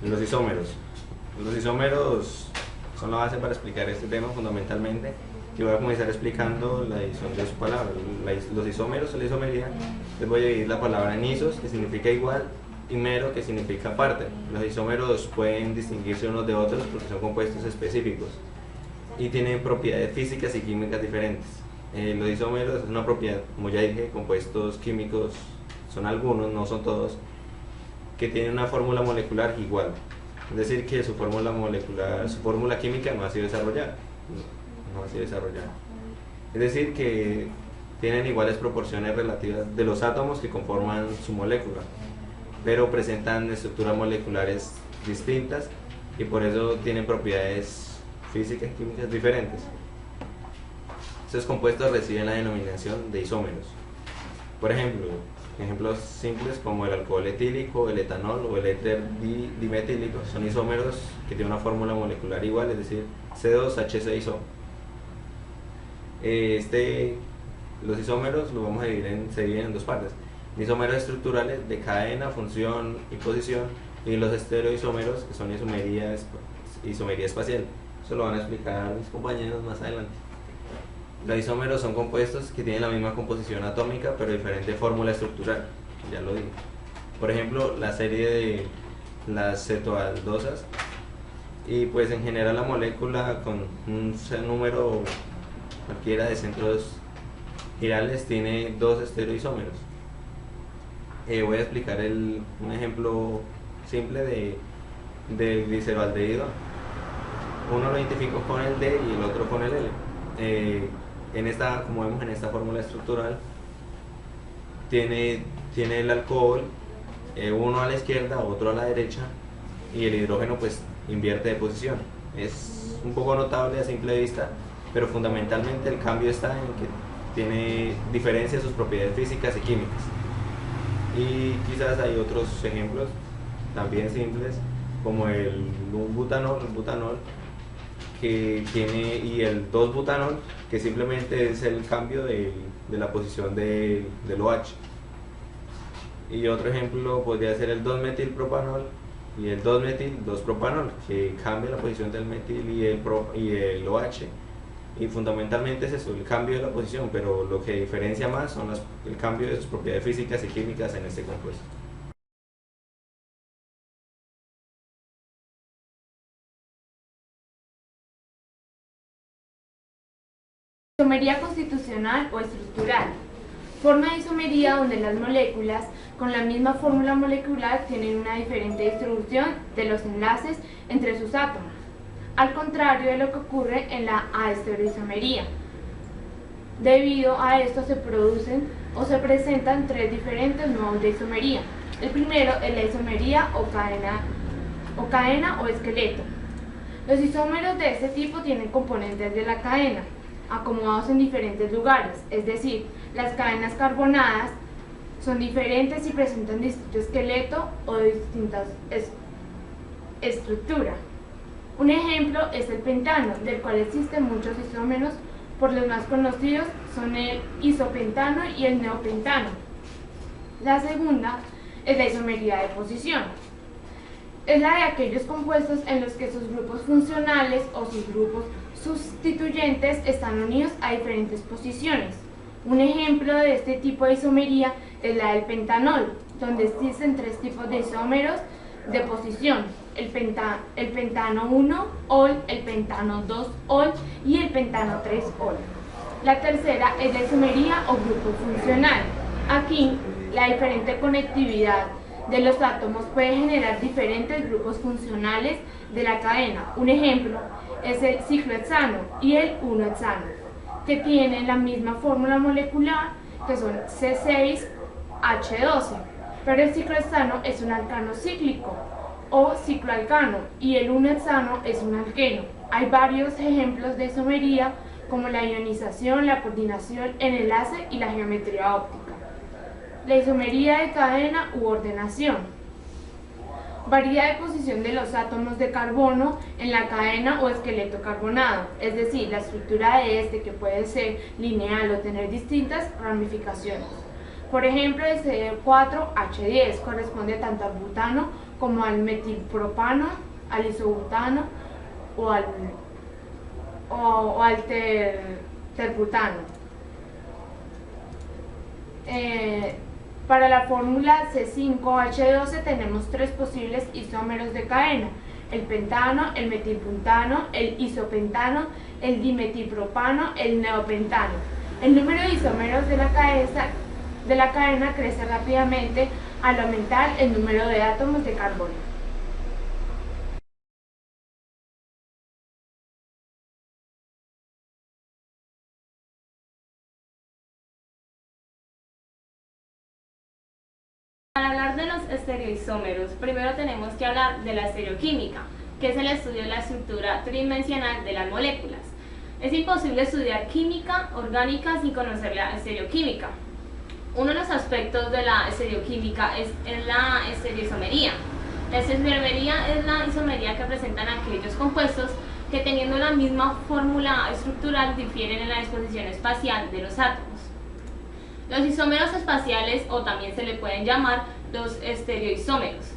Los isómeros. Los isómeros son la base para explicar este tema fundamentalmente. Y voy a comenzar explicando la división de su palabra. Los isómeros o la isomería, les voy a dividir la palabra en isos, que significa igual, y mero, que significa aparte. Los isómeros pueden distinguirse unos de otros porque son compuestos específicos y tienen propiedades físicas y químicas diferentes. Los isómeros es una propiedad, como ya dije, compuestos químicos son algunos, no son todos, que tienen una fórmula molecular igual. Es decir, que su fórmula molecular, su fórmula química no ha sido desarrollada. No ha sido desarrollada. Es decir, que tienen iguales proporciones relativas de los átomos que conforman su molécula, pero presentan estructuras moleculares distintas y por eso tienen propiedades físicas y químicas diferentes. Estos compuestos reciben la denominación de isómeros. Por ejemplo, ejemplos simples como el alcohol etílico, el etanol o el éter dimetílico son isómeros que tienen una fórmula molecular igual, es decir, C2H6O. Los isómeros los vamos a dividir se dividen en dos partes: isómeros estructurales de cadena, función y posición, y los estereoisómeros, que son isomería espacial. Eso lo van a explicar mis compañeros más adelante. Los isómeros son compuestos que tienen la misma composición atómica pero diferente fórmula estructural, ya lo dije. Por ejemplo, la serie de las cetoaldosas, y pues en general la molécula con un número cualquiera de centros girales tiene dos estereoisómeros. Voy a explicar un ejemplo simple del gliceraldehído. Uno lo identifico con el D y el otro con el L. Como vemos en esta fórmula estructural, tiene el alcohol, uno a la izquierda, otro a la derecha, y el hidrógeno pues invierte de posición. Es un poco notable a simple vista, pero fundamentalmente el cambio está en que tiene diferencia en sus propiedades físicas y químicas. Y quizás hay otros ejemplos también simples, como el butanol que tiene, y el 2-butanol, que simplemente es el cambio de la posición del OH. Y otro ejemplo podría ser el 2-metilpropanol y el 2-metil-2-propanol, que cambia la posición del metil y el OH. Y fundamentalmente es eso, el cambio de la posición, pero lo que diferencia más son el cambio de sus propiedades físicas y químicas en este compuesto. Isomería constitucional o estructural. Forma de isomería donde las moléculas con la misma fórmula molecular tienen una diferente distribución de los enlaces entre sus átomos, al contrario de lo que ocurre en la aestereoisomería. Debido a esto se producen o se presentan tres diferentes modos de isomería. El primero es la isomería o cadena o esqueleto. Los isómeros de este tipo tienen componentes de la cadena acomodados en diferentes lugares, es decir, las cadenas carbonadas son diferentes y presentan distinto esqueleto o distintas estructuras. Un ejemplo es el pentano, del cual existen muchos isómeros, por los más conocidos son el isopentano y el neopentano. La segunda es la isomería de posición. Es la de aquellos compuestos en los que sus grupos funcionales o sus grupos sustituyentes están unidos a diferentes posiciones. Un ejemplo de este tipo de isomería es la del pentanol, donde existen tres tipos de isómeros de posición: el pentano 1-ol, el pentano 2-ol y el pentano 3-ol. La tercera es la isomería o grupo funcional. Aquí, la diferente conectividad de los átomos puede generar diferentes grupos funcionales de la cadena. Un ejemplo es el ciclohexano y el 1-hexano, que tienen la misma fórmula molecular, que son C6H12, pero el ciclohexano es un alcano cíclico o cicloalcano y el 1-hexano es un alqueno. Hay varios ejemplos de isomería, como la ionización, la coordinación, el enlace y la geometría óptica. La isomería de cadena u ordenación varía de posición de los átomos de carbono en la cadena o esqueleto carbonado, es decir, la estructura de este, que puede ser lineal o tener distintas ramificaciones. Por ejemplo, el C4H10 corresponde tanto al butano como al metilpropano, al isobutano o al terbutano. Para la fórmula C5H12 tenemos tres posibles isómeros de cadena: el pentano, el metilpentano, el isopentano, el dimetilpropano, el neopentano. El número de isómeros de la cadena crece rápidamente al aumentar el número de átomos de carbono. Para hablar de los estereoisómeros, primero tenemos que hablar de la estereoquímica, que es el estudio de la estructura tridimensional de las moléculas. Es imposible estudiar química orgánica sin conocer la estereoquímica. Uno de los aspectos de la estereoquímica es la estereoisomería. La estereoisomería es la isomería que presentan aquellos compuestos que, teniendo la misma fórmula estructural, difieren en la disposición espacial de los átomos. Los isómeros espaciales, o también se le pueden llamar los estereoisómeros.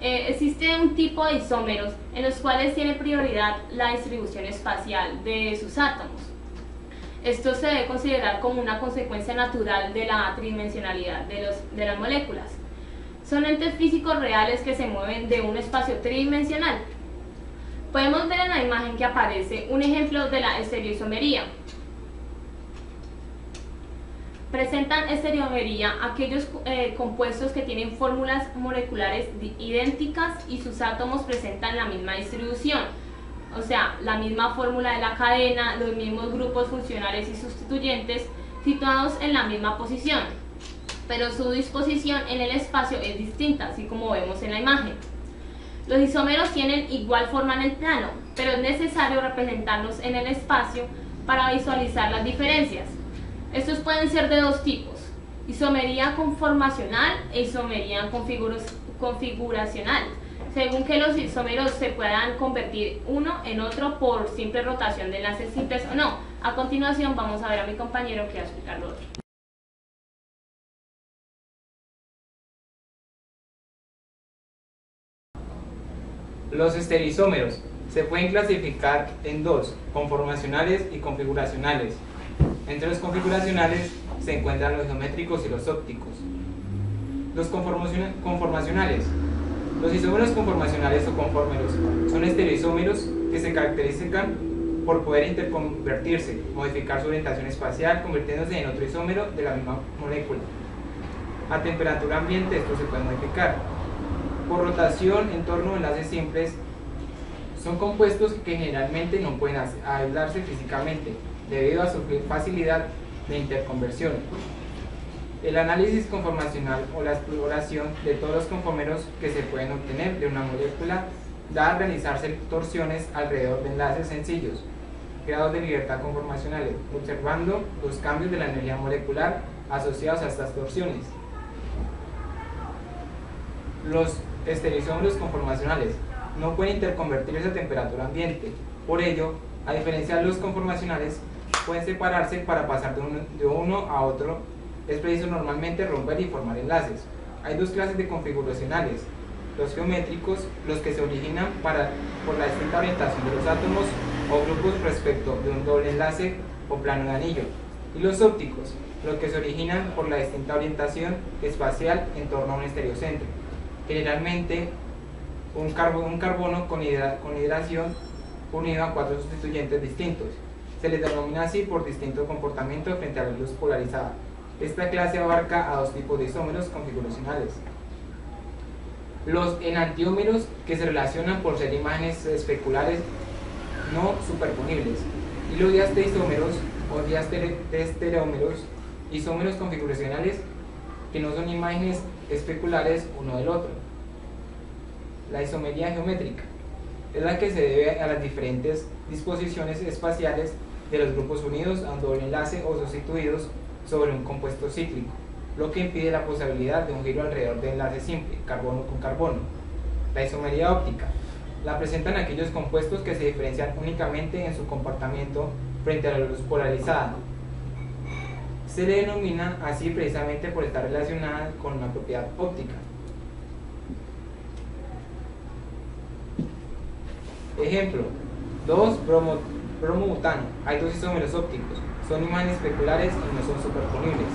Existe un tipo de isómeros en los cuales tiene prioridad la distribución espacial de sus átomos. Esto se debe considerar como una consecuencia natural de la tridimensionalidad de las moléculas. Son entes físicos reales que se mueven de un espacio tridimensional. Podemos ver en la imagen que aparece un ejemplo de la estereoisomería. Presentan estereoisomería aquellos compuestos que tienen fórmulas moleculares idénticas y sus átomos presentan la misma distribución, o sea, la misma fórmula de la cadena, los mismos grupos funcionales y sustituyentes situados en la misma posición, pero su disposición en el espacio es distinta, así como vemos en la imagen. Los isómeros tienen igual forma en el plano, pero es necesario representarlos en el espacio para visualizar las diferencias. Estos pueden ser de dos tipos: isomería conformacional e isomería configuracional, según que los isómeros se puedan convertir uno en otro por simple rotación de enlaces simples o no. A continuación vamos a ver a mi compañero que va a explicar lo otro. Los estereoisómeros se pueden clasificar en dos: conformacionales y configuracionales. Entre los configuracionales se encuentran los geométricos y los ópticos. Los conformacionales. Los isómeros conformacionales o conformeros son estereoisómeros que se caracterizan por poder interconvertirse, modificar su orientación espacial, convirtiéndose en otro isómero de la misma molécula. A temperatura ambiente esto se puede modificar. Por rotación en torno a enlaces simples, son compuestos que generalmente no pueden aislarse físicamente, debido a su facilidad de interconversión. El análisis conformacional o la exploración de todos los conformeros que se pueden obtener de una molécula da a realizarse torsiones alrededor de enlaces sencillos, grados de libertad conformacionales, observando los cambios de la energía molecular asociados a estas torsiones. Los estereoisómeros conformacionales no pueden interconvertirse a temperatura ambiente, por ello, a diferencia de los conformacionales, pueden separarse para pasar de uno a otro. Es preciso normalmente romper y formar enlaces. Hay dos clases de configuracionales: los geométricos, los que se originan por la distinta orientación de los átomos o grupos respecto de un doble enlace o plano de anillo, y los ópticos, los que se originan por la distinta orientación espacial en torno a un estereocentro, generalmente un carbono con hidración unido a cuatro sustituyentes distintos. Se les denomina así por distinto comportamiento frente a la luz polarizada. Esta clase abarca a dos tipos de isómeros configuracionales: los enantiómeros, que se relacionan por ser imágenes especulares no superponibles, y los diastereoisómeros o diastereómeros, isómeros configuracionales que no son imágenes especulares uno del otro. La isomería geométrica es la que se debe a las diferentes disposiciones espaciales de los grupos unidos a un doble enlace o sustituidos sobre un compuesto cíclico, lo que impide la posibilidad de un giro alrededor de enlace simple, carbono con carbono. La isomería óptica la presentan aquellos compuestos que se diferencian únicamente en su comportamiento frente a la luz polarizada. Se le denomina así precisamente por estar relacionada con una propiedad óptica. Ejemplo, 2-bromobutano. Hay dos isómeros ópticos. Son imanes especulares y no son superponibles.